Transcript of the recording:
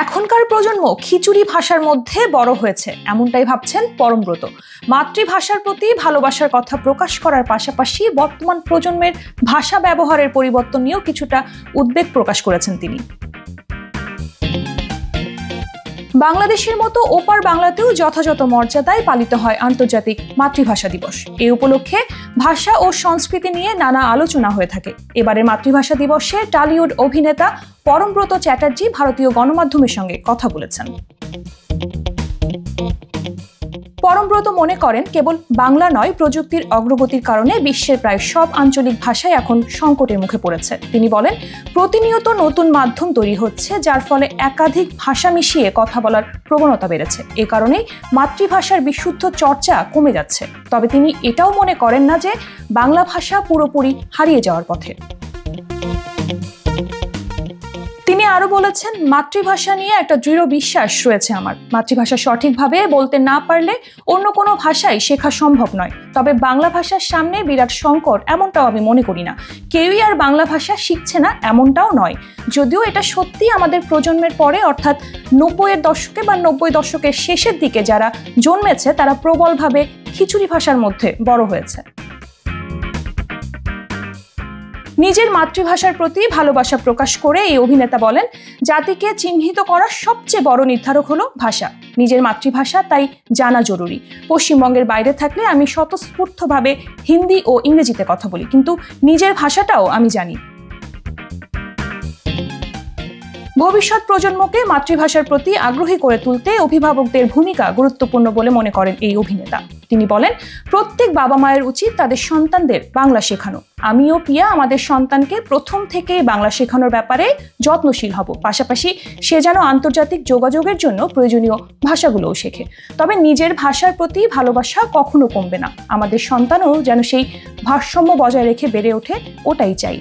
এখনকার প্রজন্ম খিচুড়ি ভাষার মধ্যে বড় হয়েছে, এমনটাই ভাবছেন পরমব্রত। মাতৃভাষার প্রতি ভালোবাসার কথা প্রকাশ করার পাশাপাশি বর্তমান প্রজন্মের ভাষা ব্যবহারের পরিবর্তন নিয়েও কিছুটা উদ্বেগ প্রকাশ করেছেন তিনি। বাংলাদেশের মতো ওপার বাংলাতেও যথাযথ মর্যাদায় পালিত হয় আন্তর্জাতিক মাতৃভাষা দিবস। এই উপলক্ষে ভাষা ও সংস্কৃতি নিয়ে নানা আলোচনা হয়ে থাকে। এবারের মাতৃভাষা দিবসে টলিউড অভিনেতা পরমব্রত চ্যাটার্জি ভারতীয় গণমাধ্যমের সঙ্গে কথা বলেছেন। পরমব্রত মনে করেন, কেবল বাংলা নয়, প্রযুক্তির অগ্রগতির কারণে বিশ্বের প্রায় সব আঞ্চলিক ভাষাই এখন সংকটের মুখে পড়েছে। তিনি বলেন, প্রতিনিয়ত নতুন মাধ্যম তৈরি হচ্ছে, যার ফলে একাধিক ভাষা মিশিয়ে কথা বলার প্রবণতা বেড়েছে। এ কারণেই মাতৃভাষার বিশুদ্ধ চর্চা কমে যাচ্ছে। তবে তিনি এটাও মনে করেন না যে বাংলা ভাষা পুরোপুরি হারিয়ে যাওয়ার পথে। তিনি আরো বলেছেন, মাতৃভাষা নিয়ে একটা দৃঢ় বিশ্বাস রয়েছে আমার। মাতৃভাষা সঠিকভাবে বলতে না পারলে অন্য কোনো ভাষাই শেখা সম্ভব নয়। তবে বাংলা ভাষার সামনে বিরাট সংকট, এমনটাও আমি মনে করি না। কেউই আর বাংলা ভাষা শিখছে না, এমনটাও নয়। যদিও এটা সত্যি আমাদের প্রজন্মের পরে, অর্থাৎ 90-এর দশকে বা 90 দশকের শেষের দিকে যারা জন্মেছে তারা প্রবলভাবে খিচুড়ি ভাষার মধ্যে বড় হয়েছে। নিজের মাতৃভাষার প্রতি ভালোবাসা প্রকাশ করে এই অভিনেতা বলেন, জাতিকে চিহ্নিত করার সবচেয়ে বড় নির্ধারক হলো ভাষা। নিজের মাতৃভাষা তাই জানা জরুরি। পশ্চিমবঙ্গের বাইরে থাকলে আমি স্বতঃস্ফূর্তভাবে হিন্দি ও ইংরেজিতে কথা বলি, কিন্তু নিজের ভাষাটাও আমি জানি। ভবিষ্যৎ প্রজন্মকে মাতৃভাষার প্রতি আগ্রহী করে তুলতে অভিভাবকদের ভূমিকা গুরুত্বপূর্ণ বলে মনে করেন এই অভিনেতা। তিনি বলেন, প্রত্যেক বাবা মায়ের উচিত তাদের সন্তানদের বাংলা শেখানো। আমিও পিয়া আমাদের সন্তানকে প্রথম থেকেই বাংলা শেখানোর ব্যাপারে যত্নশীল হব। পাশাপাশি সে যেন আন্তর্জাতিক যোগাযোগের জন্য প্রয়োজনীয় ভাষাগুলোও শেখে। তবে নিজের ভাষার প্রতি ভালোবাসা কখনো কমবে না। আমাদের সন্তানও যেন সেই ভারসাম্য বজায় রেখে বেড়ে ওঠে, ওটাই চাই।